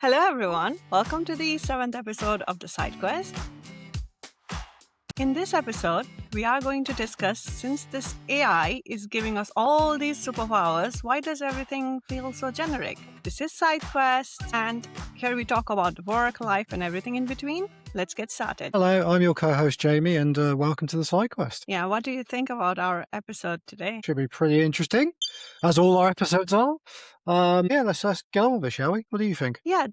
Hello, everyone. Welcome to the seventh episode of the SideQuest. In this episode, we are going to discuss, since this AI is giving us all these superpowers, why does everything feel so generic? This is SideQuest, and here we talk about work, life, and everything in between. Let's get started. Hello, I'm your co-host Jamie, and welcome to the SideQuest. Yeah, what do you think about our episode today? Should be pretty interesting, as all our episodes are. Let's get on with it, shall we? What do you think? Yeah,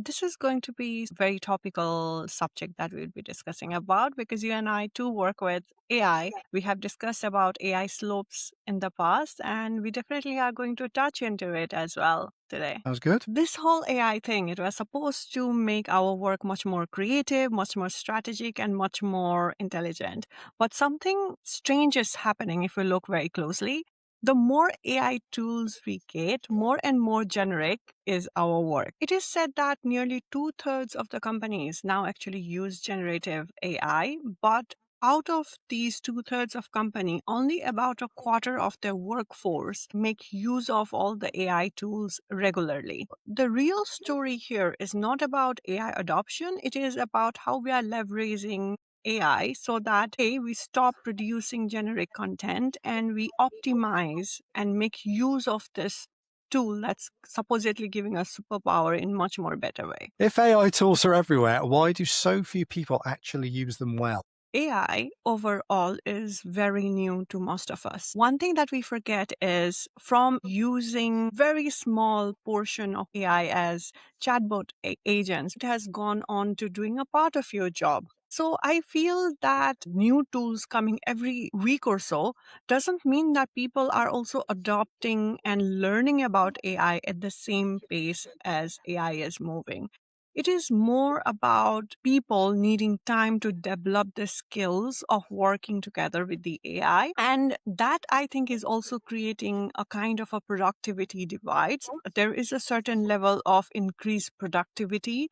this is going to be a very topical subject that we'll be discussing about because you and I too work with AI. We have discussed about AI slopes in the past, and we definitely are going to touch into it as well today. Sounds good. This whole AI thing, it was supposed to make our work much more creative, much more strategic, and much more intelligent. But something strange is happening if we look very closely. The more AI tools we get, more and more generic is our work. It is said that nearly 2/3 of the companies now actually use generative AI, but out of these 2/3 of company, only about a quarter of their workforce make use of all the AI tools regularly. The real story here is not about AI adoption. It is about how we are leveraging AI so that we stop producing generic content and we optimize and make use of this tool that's supposedly giving us superpower in much more better way. If AI tools are everywhere, why do so few people actually use them well? AI overall is very new to most of us. One thing that we forget is from using very small portion of AI as chatbot agents, it has gone on to doing a part of your job. So I feel that new tools coming every week or so doesn't mean that people are also adopting and learning about AI at the same pace as AI is moving. It is more about people needing time to develop the skills of working together with the AI. And that I think is also creating a kind of a productivity divide. There is a certain level of increased productivity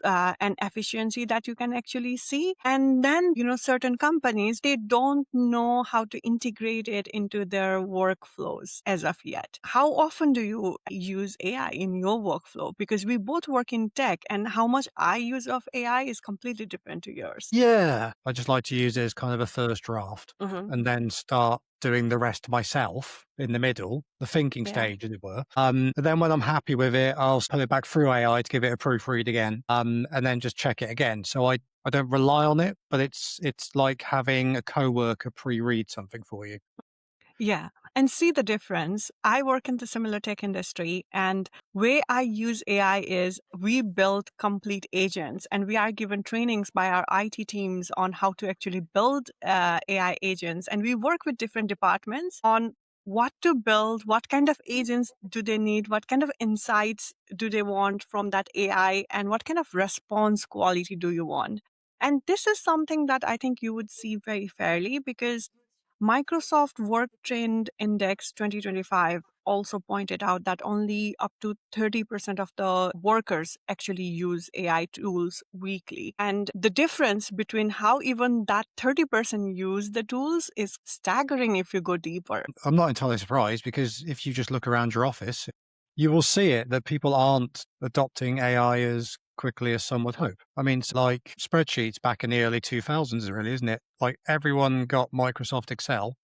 and efficiency that you can actually see. And then, certain companies, they don't know how to integrate it into their workflows as of yet. How often do you use AI in your workflow? Because we both work in tech, and how much I use of AI is completely different to yours. Yeah, I just like to use it as kind of a first draft Mhm. and then start doing the rest myself in the middle, the thinking Yeah. stage, as it were. And then when I'm happy with it, I'll put it back through AI to give it a proofread again, and then just check it again. So I don't rely on it, but it's like having a coworker pre-read something for you. Yeah. And see the difference. I work in the similar tech industry, and way I use AI is we build complete agents and we are given trainings by our IT teams on how to actually build AI agents. And we work with different departments on what to build, what kind of agents do they need, what kind of insights do they want from that AI, and what kind of response quality do you want. And this is something that I think you would see very fairly because Microsoft Work Trend Index 2025 also pointed out that only up to 30% of the workers actually use AI tools weekly. And the difference between how even that 30% use the tools is staggering if you go deeper. I'm not entirely surprised because if you just look around your office, you will see it that people aren't adopting AI as quickly as some would hope. I mean, it's like spreadsheets back in the early 2000s, really, isn't it? Like everyone got Microsoft Excel,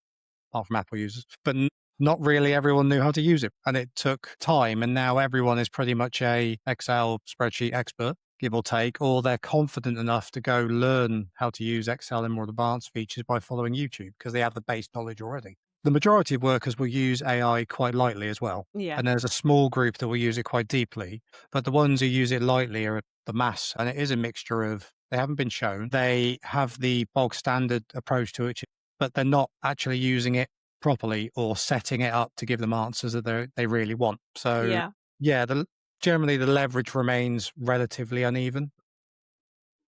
apart from Apple users, but not really everyone knew how to use it. And it took time. And now everyone is pretty much a Excel spreadsheet expert, give or take, or they're confident enough to go learn how to use Excel in more advanced features by following YouTube because they have the base knowledge already. The majority of workers will use AI quite lightly as well. Yeah. And there's a small group that will use it quite deeply. But the ones who use it lightly are the mass. And it is a mixture of, they haven't been shown. They have the bog standard approach to it, but they're not actually using it properly or setting it up to give them answers that they really want. So Yeah. generally the leverage remains relatively uneven.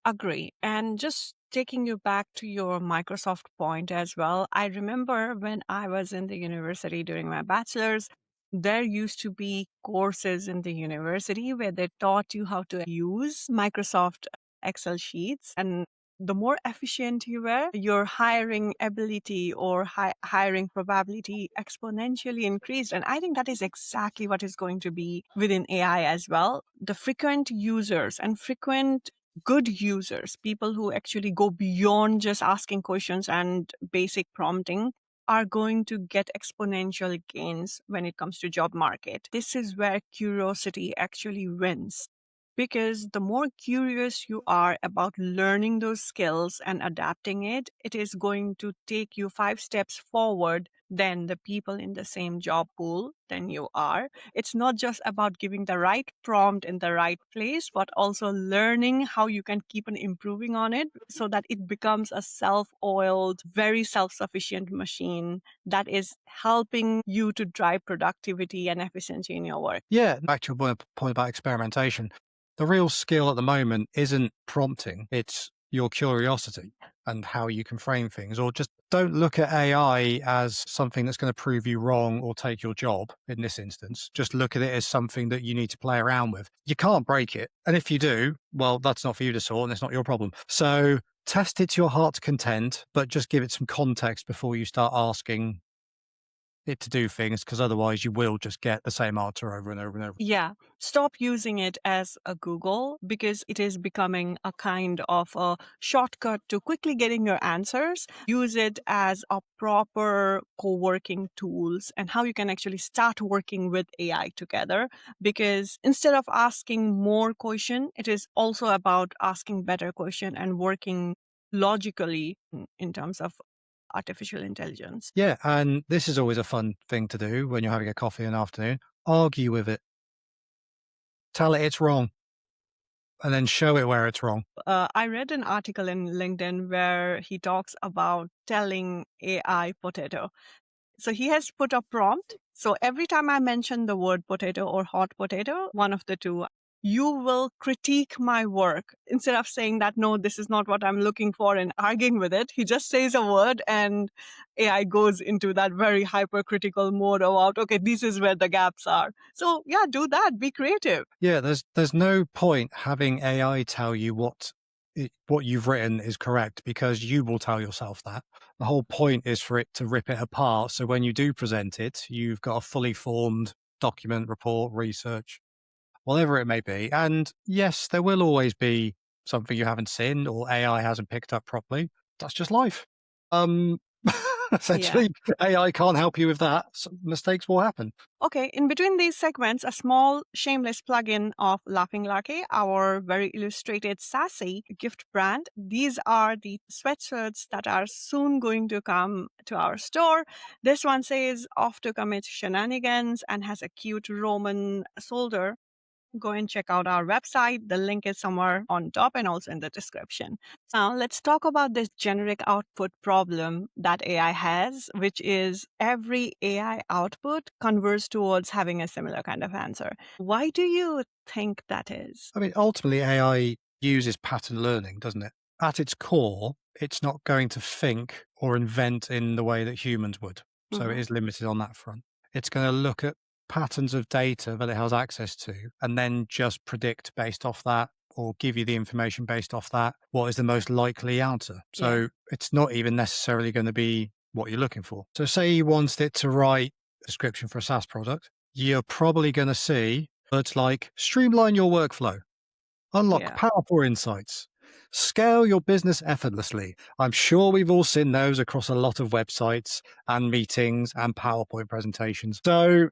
Agree. And just taking you back to your Microsoft point as well, I remember when I was in the university during my bachelor's, there used to be courses in the university where they taught you how to use Microsoft Excel sheets. And The more efficient you were, your hiring ability or hiring probability exponentially increased. And I think that is exactly what is going to be within AI as well. The frequent users and frequent good users, people who actually go beyond just asking questions and basic prompting, are going to get exponential gains when it comes to job market. This is where curiosity actually wins, because the more curious you are about learning those skills and adapting it, it is going to take you 5 steps forward than the people in the same job pool than you are. It's not just about giving the right prompt in the right place, but also learning how you can keep on improving on it so that it becomes a self-oiled, very self-sufficient machine that is helping you to drive productivity and efficiency in your work. Yeah, back to your point about experimentation. The real skill at the moment isn't prompting, it's your curiosity and how you can frame things. Or just don't look at AI as something that's going to prove you wrong or take your job in this instance. Just look at it as something that you need to play around with. You can't break it. And if you do, well, that's not for you to sort and it's not your problem. So test it to your heart's content, but just give it some context before you start asking it to do things, because otherwise you will just get the same answer over and over and over. Yeah. Stop using it as a Google, because it is becoming a kind of a shortcut to quickly getting your answers. Use it as a proper co-working tools and how you can actually start working with AI together. Because instead of asking more question, it is also about asking better question and working logically in terms of artificial intelligence. Yeah, and this is always a fun thing to do when you're having a coffee in the afternoon. Argue with it. Tell it it's wrong, and then show it where it's wrong. I read an article in LinkedIn where he talks about telling AI potato. So he has put a prompt. So every time I mention the word potato or hot potato, one of the two, you will critique my work. Instead of saying that, no, this is not what I'm looking for and arguing with it, he just says a word and AI goes into that very hypercritical mode about, okay, this is where the gaps are. So yeah, do that. Be creative. Yeah, there's no point having AI tell you what you've written is correct, because you will tell yourself that. The whole point is for it to rip it apart. So when you do present it, you've got a fully formed document, report, research, whatever it may be. And yes, there will always be something you haven't seen or AI hasn't picked up properly. That's just life. Um, Yeah. essentially, AI can't help you with that. So mistakes will happen. Okay, in between these segments, a small shameless plugin of Laughing Larky, our very illustrated sassy gift brand. These are the sweatshirts that are soon going to come to our store. This one says off to commit shenanigans and has a cute Roman soldier. Go and check out our website. The link is somewhere on top and also in the description. Now, let's talk about this generic output problem that AI has, which is every AI output converges towards having a similar kind of answer. Why do you think that is? I mean, ultimately, AI uses pattern learning, doesn't it? At its core, it's not going to think or invent in the way that humans would. So it Mhm. is limited on that front. It's going to look at patterns of data that it has access to and then just predict based off that, or give you the information based off that, what is the most likely answer. Yeah. So it's not even necessarily going to be what you're looking for. So say you wanted it to write a description for a SaaS product, you're probably going to see words like streamline your workflow, unlock Yeah. powerful insights, scale your business effortlessly. I'm sure we've all seen those across a lot of websites and meetings and PowerPoint presentations. So,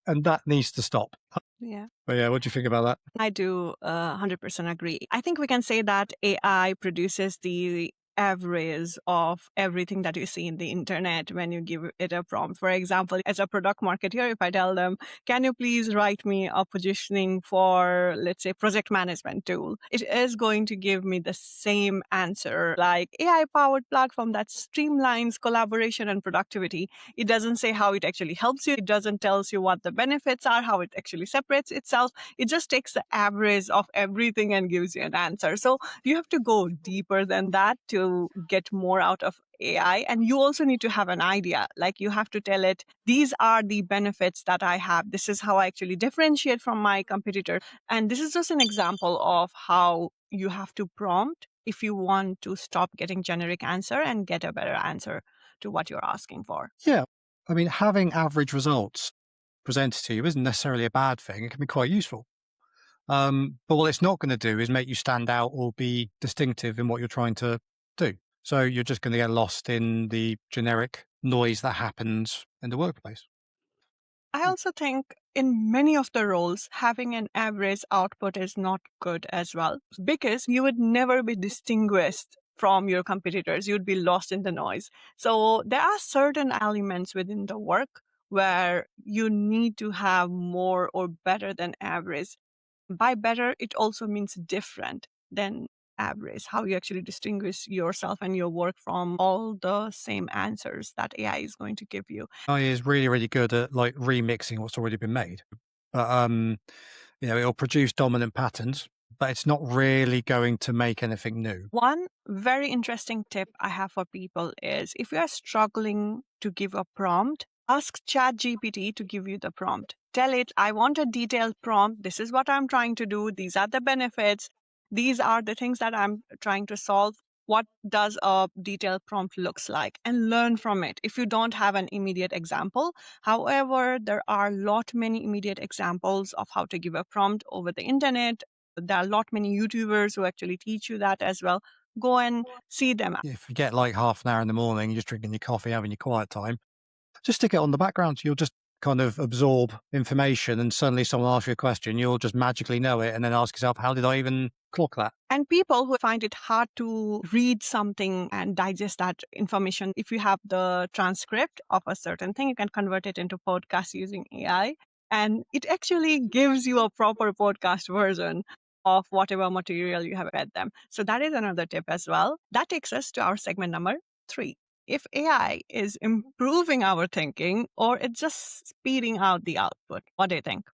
and that needs to stop. Yeah. But yeah, what do you think about that? I do 100% agree. I think we can say that AI produces the average of everything that you see in the internet when you give it a prompt. For example, as a product marketer, if I tell them, can you please write me a positioning for, let's say, project management tool, it is going to give me the same answer, like AI powered platform that streamlines collaboration and productivity. It doesn't say how it actually helps you. It doesn't tell you what the benefits are, how it actually separates itself. It just takes the average of everything and gives you an answer. So you have to go deeper than that to get more out of AI. And you also need to have an idea. Like, you have to tell it, these are the benefits that I have. This is how I actually differentiate from my competitor. And this is just an example of how you have to prompt if you want to stop getting generic answer and get a better answer to what you're asking for. Yeah. I mean, having average results presented to you isn't necessarily a bad thing. It can be quite useful. But what it's not going to do is make you stand out or be distinctive in what you're trying to do. So you're just going to get lost in the generic noise that happens in the workplace. I also think in many of the roles, having an average output is not good as well, because you would never be distinguished from your competitors. You'd be lost in the noise. So there are certain elements within the work where you need to have more or better than average. By better, it also means different than average, how you actually distinguish yourself and your work from all the same answers that AI is going to give you. AI is really, really good at like remixing what's already been made. But it'll produce dominant patterns, but it's not really going to make anything new. One very interesting tip I have for people is if you are struggling to give a prompt, ask ChatGPT to give you the prompt. Tell it, I want a detailed prompt. This is what I'm trying to do. These are the benefits. These are the things that I'm trying to solve. What does a detailed prompt looks like? And learn from it. If you don't have an immediate example, however, there are many immediate examples of how to give a prompt over the internet. There are many YouTubers who actually teach you that as well. Go and see them. If you get like half an hour in the morning, you're just drinking your coffee, having your quiet time, just stick it on the background. You'll just kind of absorb information and suddenly someone asks you a question, you'll just magically know it and then ask yourself, how did I even clock that? And people who find it hard to read something and digest that information, if you have the transcript of a certain thing, you can convert it into podcast using AI. And it actually gives you a proper podcast version of whatever material you have read them. So that is another tip as well. That takes us to our segment number 3. If AI is improving our thinking or it's just speeding out the output, what do you think?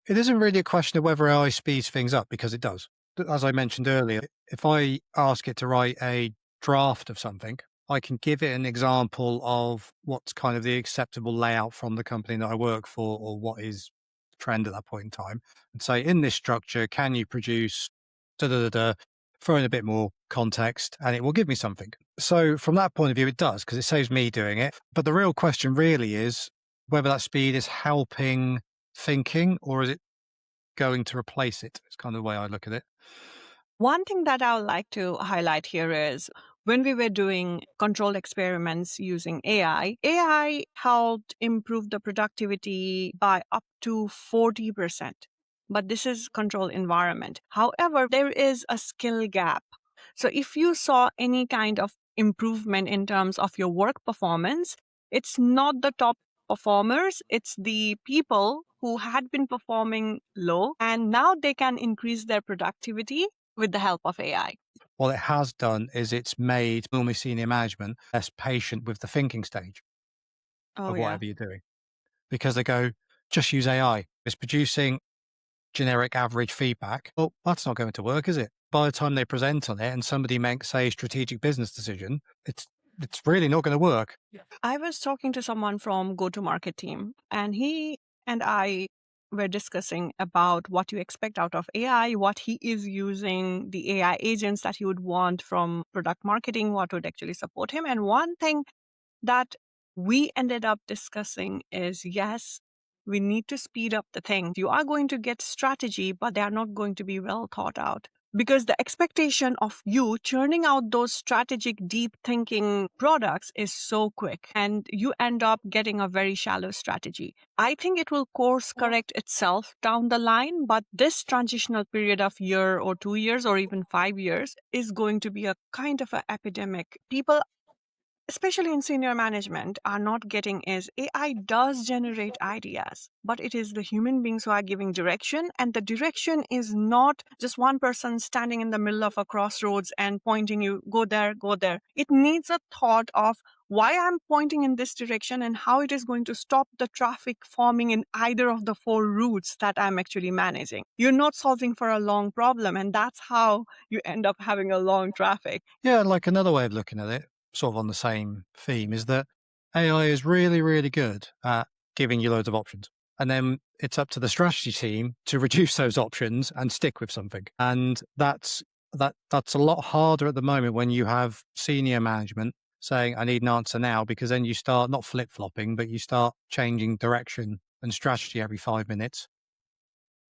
It isn't really a question of whether AI speeds things up because it does. As I mentioned earlier, if I ask it to write a draft of something, I can give it an example of what's kind of the acceptable layout from the company that I work for or what is the trend at that point in time and say, in this structure, can you produce da da da da, throw in a bit more context and it will give me something. So from that point of view, it does because it saves me doing it. But the real question really is whether that speed is helping thinking or is it going to replace it? It's kind of the way I look at it. One thing that I would like to highlight here is when we were doing control experiments using AI helped improve the productivity by up to 40%. But this is control environment. However, there is a skill gap. So if you saw any kind of improvement in terms of your work performance, it's not the top performers, it's the people who had been performing low and now they can increase their productivity with the help of AI. What it has done is it's made normally senior management less patient with the thinking stage Oh, of yeah. whatever you're doing because they go, just use AI. It's producing generic average feedback. Well, that's not going to work, is it? By the time they present on it and somebody makes, say, a strategic business decision, it's really not going to work. I was talking to someone from go-to-market team, and he and I were discussing about what you expect out of AI, what he is using, the AI agents that he would want from product marketing, what would actually support him. And one thing that we ended up discussing is yes, we need to speed up the thing. You are going to get strategy, but they are not going to be well thought out. Because the expectation of you churning out those strategic, deep thinking products is so quick, and you end up getting a very shallow strategy. I think it will course correct itself down the line, but this transitional period of year or 2 years or even 5 years is going to be a kind of an epidemic. People, especially in senior management, are not getting is AI does generate ideas, but it is the human beings who are giving direction. And the direction is not just one person standing in the middle of a crossroads and pointing you, go there, go there. It needs a thought of why I'm pointing in this direction and how it is going to stop the traffic forming in either of the 4 routes that I'm actually managing. You're not solving for a long problem, and that's how you end up having a long traffic. Yeah, like another way of looking at it, sort of on the same theme, is that AI is really, really good at giving you loads of options. And then it's up to the strategy team to reduce those options and stick with something. And that's That's a lot harder at the moment when you have senior management saying, I need an answer now, because then you start not flip flopping, but you start changing direction and strategy every 5 minutes.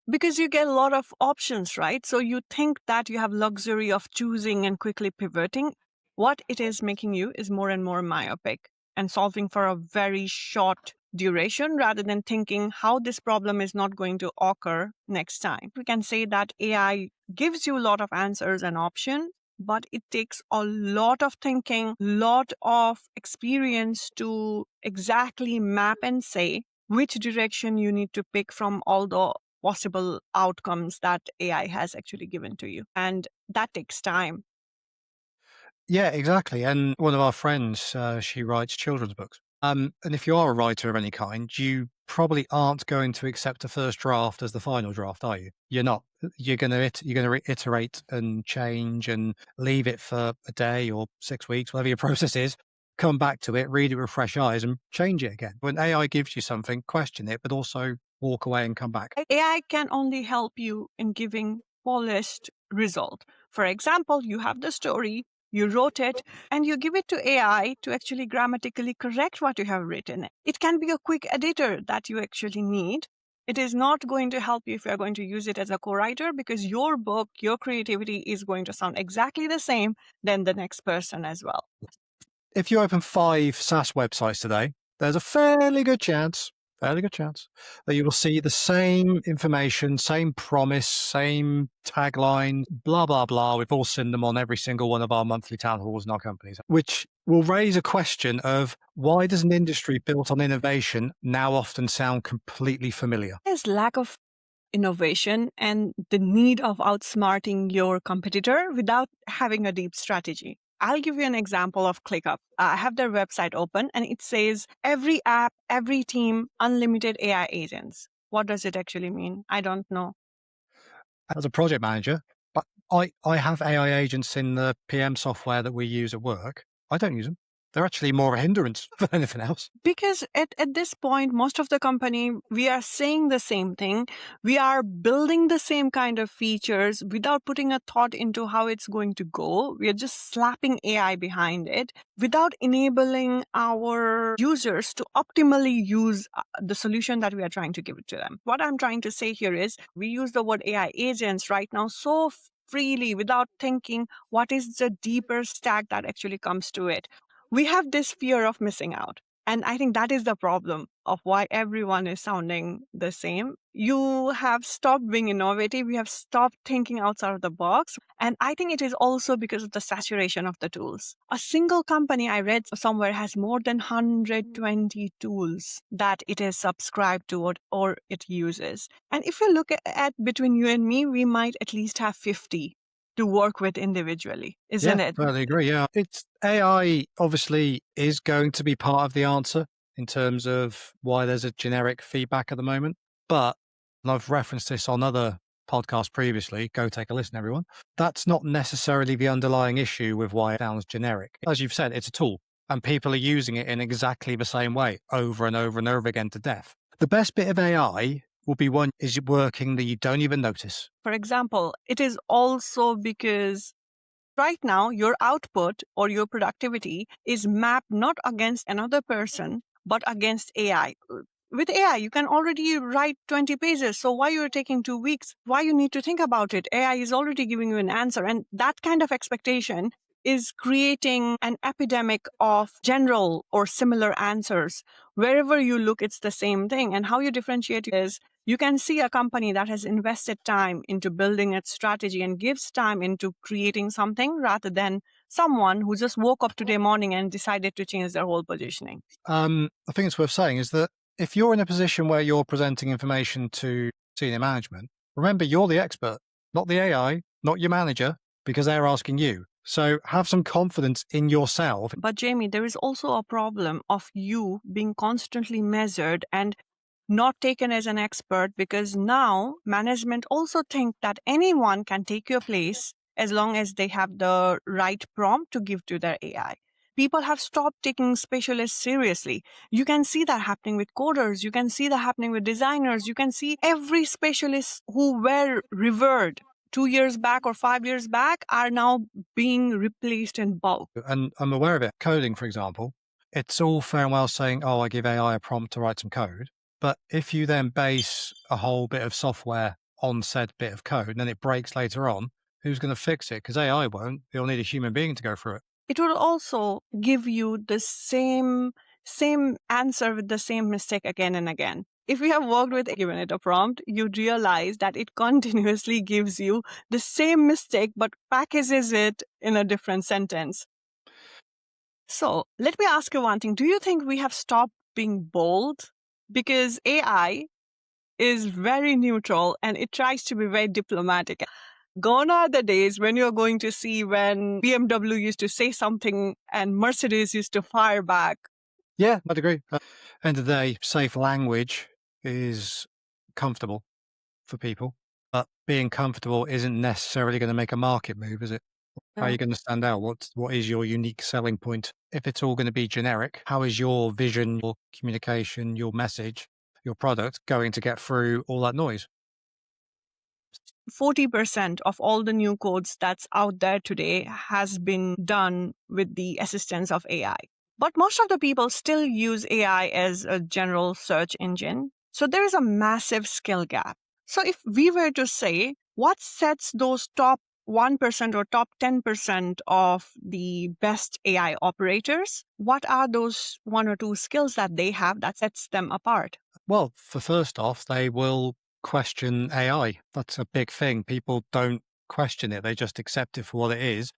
Because you get a lot of options, right? So you think that you have luxury of choosing and quickly pivoting. What it is making you is more and more myopic and solving for a very short duration rather than thinking how this problem is not going to occur next time. We can say that AI gives you a lot of answers and options, but it takes a lot of thinking, lot of experience to exactly map and say which direction you need to pick from all the possible outcomes that AI has actually given to you. And that takes time. Yeah, exactly. And one of our friends, she writes children's books. And if you are a writer of any kind, you probably aren't going to accept a first draft as the final draft, are you? You're not. You're going to iterate and change and leave it for a day or 6 weeks, whatever your process is. Come back to it, read it with fresh eyes, and change it again. When AI gives you something, question it, but also walk away and come back. AI can only help you in giving polished result. For example, you have the story, you wrote it, and you give it to AI to actually grammatically correct what you have written. It can be a quick editor that you actually need. It is not going to help you if you're going to use it as a co-writer, because your book, your creativity is going to sound exactly the same than the next person as well. If you open 5 SaaS websites today, there's a fairly good chance that you will see the same information, same promise, same tagline, blah, blah, blah. We've all seen them on every single one of our monthly town halls in our companies, which will raise a question of why does an industry built on innovation now often sound completely familiar? There's lack of innovation and the need of outsmarting your competitor without having a deep strategy. I'll give you an example of ClickUp. I have their website open and it says every app, every team, unlimited AI agents. What does it actually mean? I don't know. As a project manager, but I have AI agents in the PM software that we use at work. I don't use them. They're actually more of a hindrance than anything else. Because at this point, most of the company, we are saying the same thing. We are building the same kind of features without putting a thought into how it's going to go. We are just slapping AI behind it without enabling our users to optimally use the solution that we are trying to give it to them. What I'm trying to say here is we use the word AI agents right now so freely without thinking what is the deeper stack that actually comes to it. We have this fear of missing out. And I think that is the problem of why everyone is sounding the same. You have stopped being innovative. You have stopped thinking outside of the box. And I think it is also because of the saturation of the tools. A single company I read somewhere has more than 120 tools that it is subscribed to or it uses. And if you look at between you and me, we might at least have 50 to work with individually, Yeah, isn't it? totally agree. Yeah. It's AI obviously is going to be part of the answer in terms of why there's a generic feedback at the moment. But, and I've referenced this on other podcasts previously, go take a listen, everyone. That's not necessarily the underlying issue with why it sounds generic. As you've said, it's a tool and people are using it in exactly the same way over and over and over again to death. The best bit of AI will be one is working that you don't even notice. For example, it is also because right now, your output or your productivity is mapped not against another person, but against AI. With AI, you can already write 20 pages. So why you're taking 2 weeks? Why you need to think about it? AI is already giving you an answer. And that kind of expectation is creating an epidemic of general or similar answers. Wherever you look, it's the same thing. And how you differentiate is you can see a company that has invested time into building its strategy and gives time into creating something rather than someone who just woke up today morning and decided to change their whole positioning. I think it's worth saying is that if you're in a position where you're presenting information to senior management, remember you're the expert, not the AI, not your manager, because they're asking you. So have some confidence in yourself. But Jamie, there is also a problem of you being constantly measured and not taken as an expert, because now management also think that anyone can take your place as long as they have the right prompt to give to their AI. People have stopped taking specialists seriously. You can see that happening with coders. You can see that happening with designers. You can see every specialist who were revered 2 years back or 5 years back are now being replaced in bulk. And I'm aware of it. Coding, for example, it's all fair and well saying, oh, I give AI a prompt to write some code. But if you then base a whole bit of software on said bit of code and then it breaks later on, who's going to fix it? Because AI won't. You'll need a human being to go through it. It will also give you the same answer with the same mistake again and again. If you have worked with given it a prompt, you'd realize that it continuously gives you the same mistake but packages it in a different sentence. So let me ask you one thing. Do you think we have stopped being bold? Because AI is very neutral and it tries to be very diplomatic. Gone are the days when you're going to see when BMW used to say something and Mercedes used to fire back. Yeah, I'd agree. End of the day, safe language is comfortable for people, but being comfortable isn't necessarily going to make a market move, is it? How are Yeah. you going to stand out? What is your unique selling point? If it's all going to be generic, how is your vision, your communication, your message, your product going to get through all that noise? 40% of all the new codes that's out there today has been done with the assistance of AI. But most of the people still use AI as a general search engine. So there is a massive skill gap. So if we were to say what sets those top 1% or top 10% of the best AI operators, what are those one or two skills that they have that sets them apart? Well, for first off, they will question AI. That's a big thing. People don't question it. They just accept it for what it is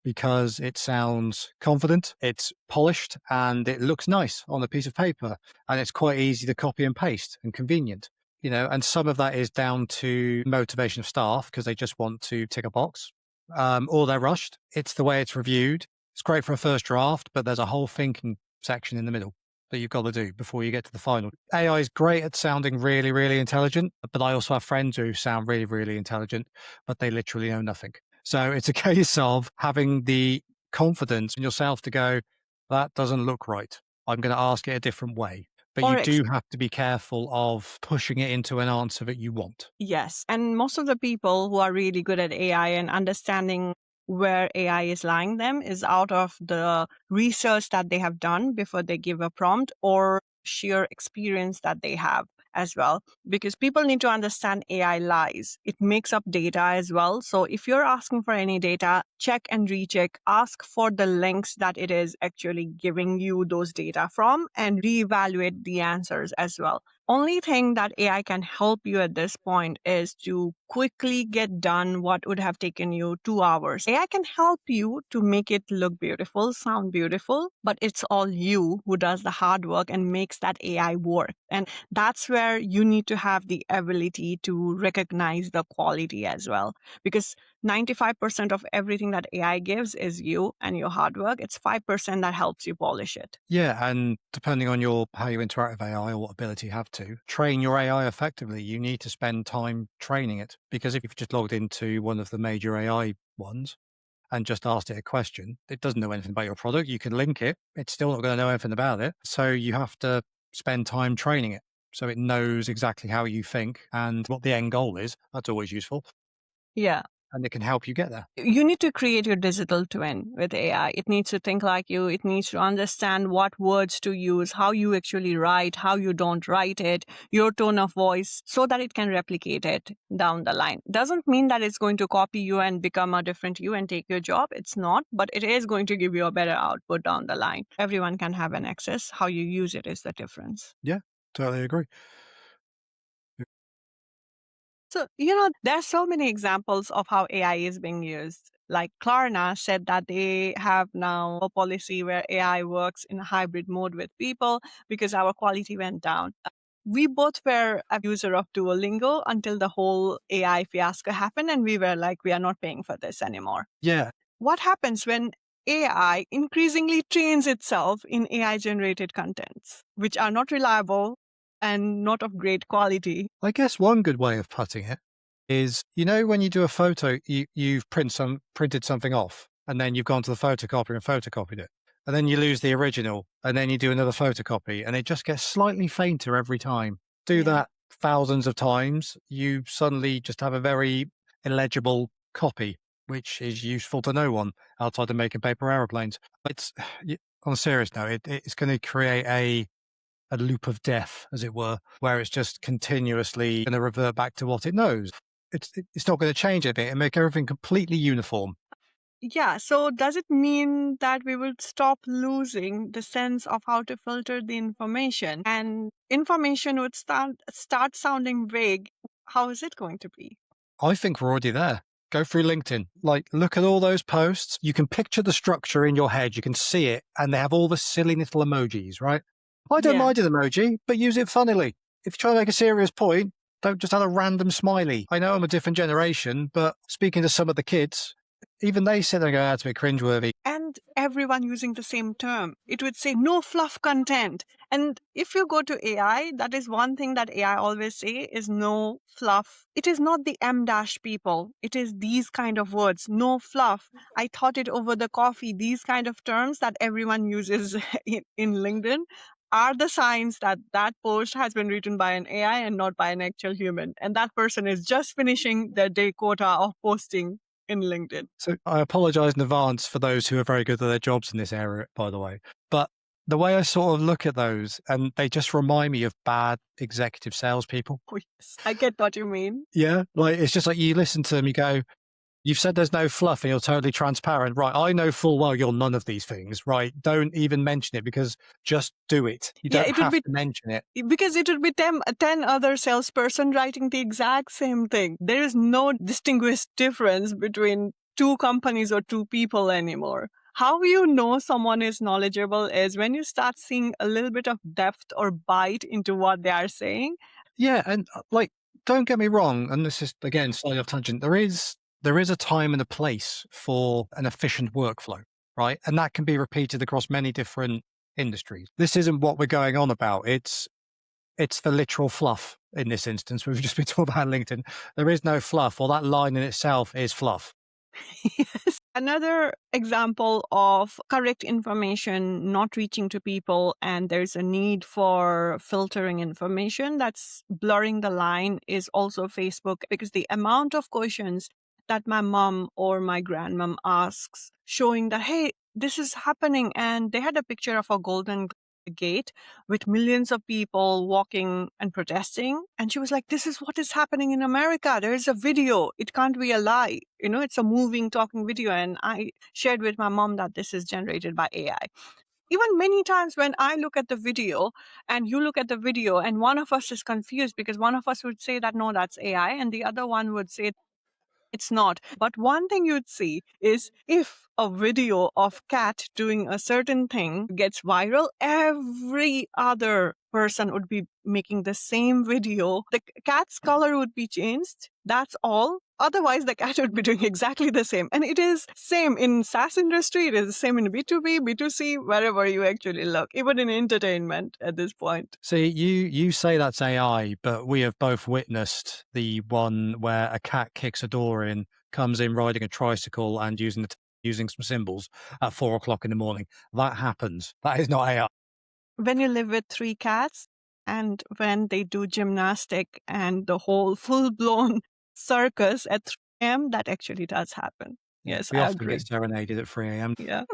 because it sounds confident, it's polished, and it looks nice on a piece of paper. And it's quite easy to copy and paste and convenient. And some of that is down to motivation of staff because they just want to tick a box, or they're rushed. It's the way it's reviewed. It's great for a first draft, but there's a whole thinking section in the middle that you've got to do before you get to the final. AI is great at sounding really, really intelligent, but I also have friends who sound really, really intelligent, but they literally know nothing. So it's a case of having the confidence in yourself to go, that doesn't look right. I'm going to ask it a different way. But you Or do have to be careful of pushing it into an answer that you want. yes. And most of the people who are really good at AI and understanding where AI is lying them is out of the research that they have done before they give a prompt or sheer experience that they have as well. Because people need to understand AI lies. It makes up data as well. So if you're asking for any data, check and recheck, ask for the links that it is actually giving you those data from and reevaluate the answers as well. Only thing that AI can help you at this point is to quickly get done what would have taken you 2 hours. AI can help you to make it look beautiful, sound beautiful, but it's all you who does the hard work and makes that AI work. And that's where you need to have the ability to recognize the quality as well. Because 95% of everything that AI gives is you and your hard work. It's 5% that helps you polish it. Yeah, and depending on how you interact with AI or what ability you have to train your AI effectively, you need to spend time training it. Because if you've just logged into one of the major AI ones and just asked it a question, it doesn't know anything about your product. You can link it, it's still not going to know anything about it. So you have to spend time training it so it knows exactly how you think and what the end goal is. That's always useful. Yeah. And it can help you get there. You need to create your digital twin with AI. It needs to think like you. It needs to understand what words to use, how you actually write, how you don't write it, your tone of voice, so that it can replicate it down the line. Doesn't mean that it's going to copy you and become a different you and take your job. It's not, but it is going to give you a better output down the line. Everyone can have an access. How you use it is the difference. Yeah, totally agree. So, there are so many examples of how AI is being used. Like Klarna said that they have now a policy where AI works in a hybrid mode with people because our quality went down. We both were a user of Duolingo until the whole AI fiasco happened, and we were like, we are not paying for this anymore. Yeah, What happens when AI increasingly trains itself in AI generated contents, which are not reliable and not of great quality? I guess one good way of putting it is, when you do a photo, you've printed something off and then you've gone to the photocopier and photocopied it. And then you lose the original and then you do another photocopy and it just gets slightly fainter every time. Do Yeah. that thousands of times, you suddenly just have a very illegible copy, which is useful to no one outside of making paper aeroplanes. It's on a serious note, it's going to create a loop of death, as it were, where it's just continuously going to revert back to what it knows. It's not going to change a bit and make everything completely uniform. Yeah, so does it mean that we will stop losing the sense of how to filter the information and information would start sounding vague? How is it going to be? I think we're already there. Go through LinkedIn. Like, look at all those posts. You can picture the structure in your head. You can see it, and they have all the silly little emojis, right? I don't Yeah. mind an emoji, but use it funnily. If you're trying to make a serious point, don't just add a random smiley. I know I'm a different generation, but speaking to some of the kids, even they sit there and go, that's a bit cringeworthy. And everyone using the same term. It would say no fluff content. And if you go to AI, that is one thing that AI always say is no fluff. It is not the M dash people. It is these kind of words, no fluff. I thought it over the coffee. These kind of terms that everyone uses in LinkedIn are the signs that that post has been written by an AI and not by an actual human. And that person is just finishing their day quota of posting in LinkedIn. So I apologize in advance for those who are very good at their jobs in this area, by the way. But the way I sort of look at those, and they just remind me of bad executive salespeople. Oh, yes. I get what you mean. Yeah. Like, it's just like you listen to them, you go, you've said there's no fluff and you're totally transparent. Right. I know full well you're none of these things. Right. Don't even mention it because just do it. You Yeah, don't it would have be to mention it. because it would be 10 other salesperson writing the exact same thing. There is no distinguished difference between two companies or two people anymore. How you know someone is knowledgeable is when you start seeing a little bit of depth or bite into what they are saying. Yeah. And like, don't get me wrong. And this is, again, slightly off tangent. There is a time and a place for an efficient workflow, right? And that can be repeated across many different industries. This isn't what we're going on about. It's the literal fluff in this instance. We've just been talking about LinkedIn. There is no fluff, or that line in itself is fluff. Yes. Another example of correct information not reaching to people, and there's a need for filtering information that's blurring the line, is also Facebook, because the amount of questions that my mom or my grandmom asks, showing that, hey, this is happening. And they had a picture of a golden gate with millions of people walking and protesting. And she was like, this is what is happening in America. There is a video. It can't be a lie. It's a moving, talking video. And I shared with my mom that this is generated by AI. Even many times when I look at the video and you look at the video and one of us is confused because one of us would say that, no, that's AI. And the other one would say it's not. But one thing you'd see is if a video of cat doing a certain thing gets viral, every other person would be making the same video. The cat's color would be changed. That's all. Otherwise, the cat would be doing exactly the same. And it is same in SaaS industry. It is the same in B2B, B2C, wherever you actually look, even in entertainment at this point. See, you say that's AI, but we have both witnessed the one where a cat kicks a door in, comes in riding a tricycle and using some symbols at 4 o'clock in the morning. That happens. That is not AI. When you live with three cats and when they do gymnastic and the whole full-blown circus at 3 a.m., that actually does happen. Yeah, Yes, we I often agree. get serenaded at 3 a.m. Yeah.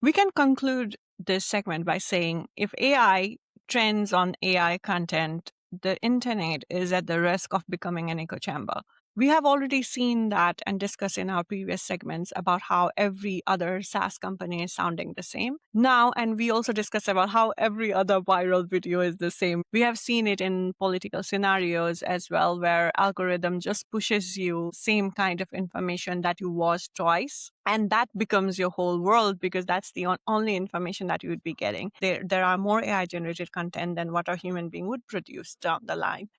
We can conclude this segment by saying if AI trends on AI content, the internet is at the risk of becoming an echo chamber. We have already seen that and discussed in our previous segments about how every other SaaS company is sounding the same now. And we also discussed about how every other viral video is the same. We have seen it in political scenarios as well, where algorithm just pushes you same kind of information that you watched twice. And that becomes your whole world because that's the only information that you would be getting. There are more AI generated content than what a human being would produce down the line.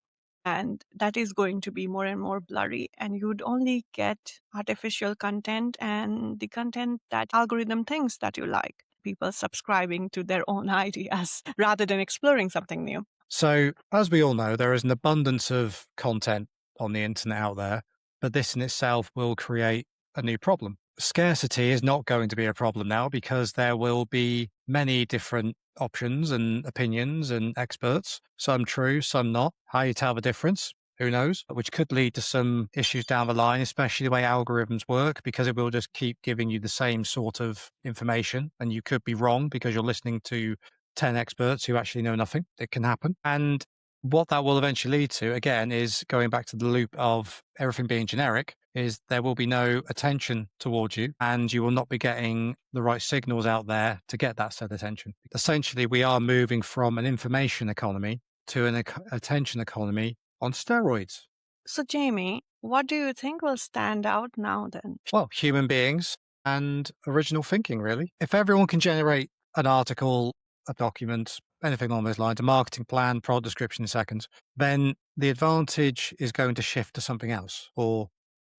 And that is going to be more and more blurry. And you would only get artificial content and the content that algorithm thinks that you like. People subscribing to their own ideas rather than exploring something new. So, as we all know, there is an abundance of content on the internet out there, but this in itself will create a new problem. Scarcity is not going to be a problem now because there will be many different options and opinions and experts, some true, some not. How you tell the difference? Who knows? Which could lead to some issues down the line, especially the way algorithms work, because it will just keep giving you the same sort of information. And you could be wrong because you're listening to 10 experts who actually know nothing. It can happen. And what that will eventually lead to, again, is going back to the loop of everything being generic, is there will be no attention towards you and you will not be getting the right signals out there to get that said attention. Essentially, we are moving from an information economy to an attention economy on steroids. So, Jamie, what do you think will stand out now then? Well, human beings and original thinking, really. If everyone can generate an article, a document, anything along those lines, a marketing plan, product description in seconds, then the advantage is going to shift to something else or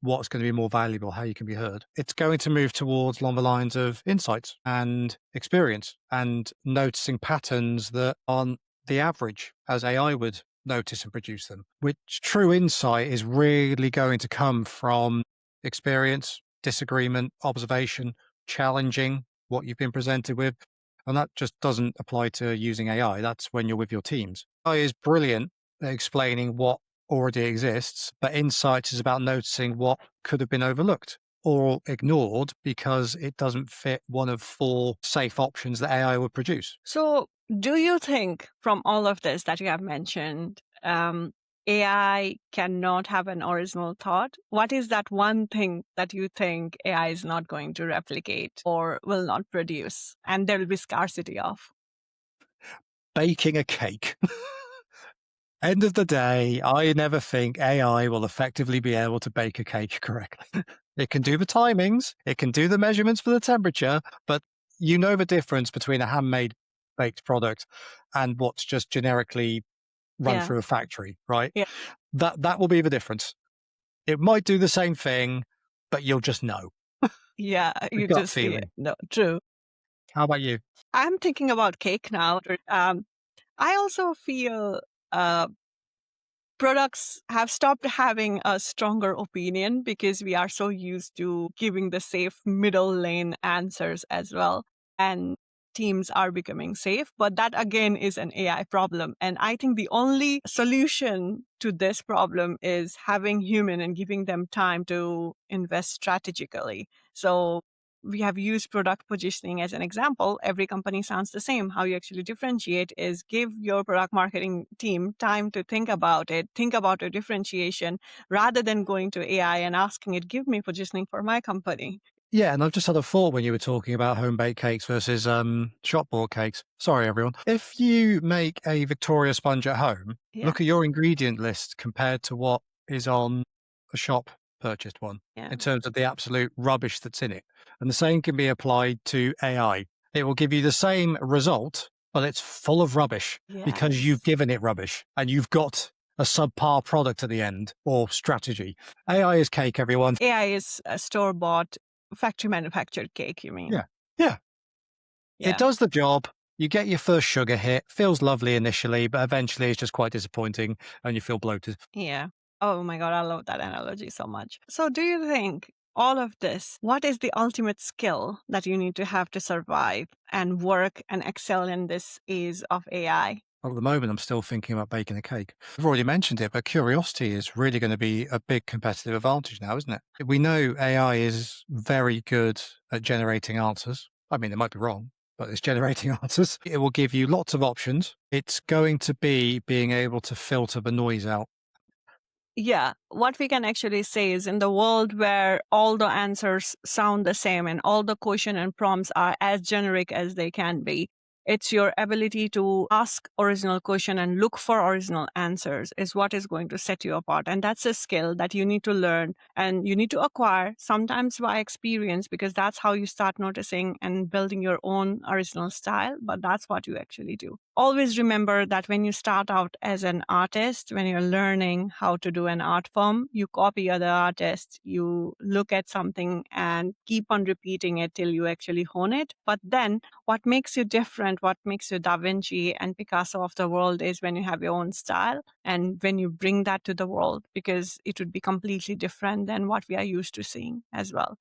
what's going to be more valuable, how you can be heard. It's going to move towards along the lines of insights and experience and noticing patterns that aren't the average as AI would notice and produce them, which true insight is really going to come from experience, disagreement, observation, challenging what you've been presented with. And that just doesn't apply to using AI. That's when you're with your teams. AI is brilliant at explaining what already exists, but insights is about noticing what could have been overlooked or ignored because it doesn't fit one of 4 safe options that AI would produce. So, do you think from all of this that you have mentioned, AI cannot have an original thought? What is that one thing that you think AI is not going to replicate or will not produce, and there will be scarcity of? Baking a cake. End of the day, I never think AI will effectively be able to bake a cake correctly. It can do the timings, it can do the measurements for the temperature, but you know the difference between a handmade baked product and what's just generically run Yeah, through a factory, right? yeah, That will be the difference. It might do the same thing, but you'll just know. yeah. The You gut just see it. feeling. No, true. How about you? I'm thinking about cake now. I also feel uh, products have stopped having a stronger opinion because we are so used to giving the safe middle lane answers as well. And teams are becoming safe. But that again is an AI problem. And I think the only solution to this problem is having human and giving them time to invest strategically. So we have used product positioning as an example. Every company sounds the same. How you actually differentiate is give your product marketing team time to think about it, think about a differentiation rather than going to AI and asking it, give me positioning for my company. Yeah, and I've just had a thought when you were talking about home baked cakes versus shop bought cakes. Sorry, everyone. If you make a Victoria sponge at home, Yeah. look at your ingredient list compared to what is on a shop purchased one Yeah. in terms of the absolute rubbish that's in it. And the same can be applied to AI. It will give you the same result, but it's full of rubbish because you've Yes. given it rubbish and you've got a subpar product at the end or strategy. AI is cake, everyone. AI is a store bought, factory manufactured cake, you Yeah. mean? Yeah. It Yeah. does the job. You get your first sugar hit, feels lovely initially, but eventually it's just quite disappointing and you feel bloated. Yeah. Oh my God, I love that analogy so much. So, do you think all of this, what is the ultimate skill that you need to have to survive and work and excel in this age of AI? Well, at the moment, I'm still thinking about baking a cake. I've already mentioned it, but curiosity is really going to be a big competitive advantage now, isn't it? We know AI is very good at generating answers. I mean, it might be wrong, but it's generating answers. It will give you lots of options. It's going to be being able to filter the noise out. Yeah, what we can actually say is in the world where all the answers sound the same and all the question and prompts are as generic as they can be, it's your ability to ask original question and look for original answers is what is going to set you apart. And that's a skill that you need to learn and you need to acquire sometimes by experience because that's how you start noticing and building your own original style. But that's what you actually do. Always remember that when you start out as an artist, when you're learning how to do an art form, you copy other artists, you look at something and keep on repeating it till you actually hone it. But then what makes you different, what makes you Da Vinci and Picasso of the world is when you have your own style and when you bring that to the world, because it would be completely different than what we are used to seeing as well.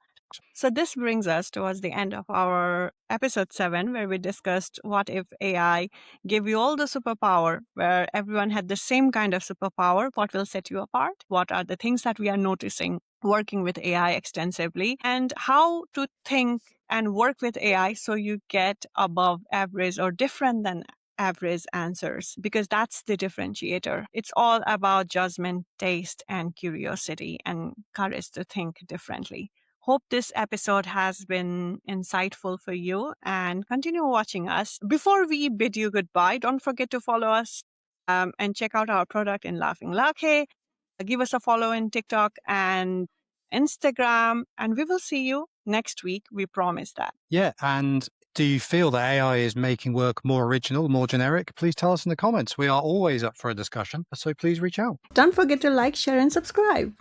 So, this brings us towards the end of our episode 7, where we discussed what if AI gave you all the superpower, where everyone had the same kind of superpower. What will set you apart? What are the things that we are noticing working with AI extensively, and how to think and work with AI so you get above average or different than average answers, because that's the differentiator. It's all about judgment, taste, and curiosity and courage to think differently. Hope this episode has been insightful for you, and continue watching us. Before we bid you goodbye, don't forget to follow us and check out our product in Laughing Lucky. Give us a follow in TikTok and Instagram, and we will see you next week. We promise that. Yeah, and do you feel that AI is making work more original, more generic? Please tell us in the comments. We are always up for a discussion, so please reach out. Don't forget to like, share, and subscribe.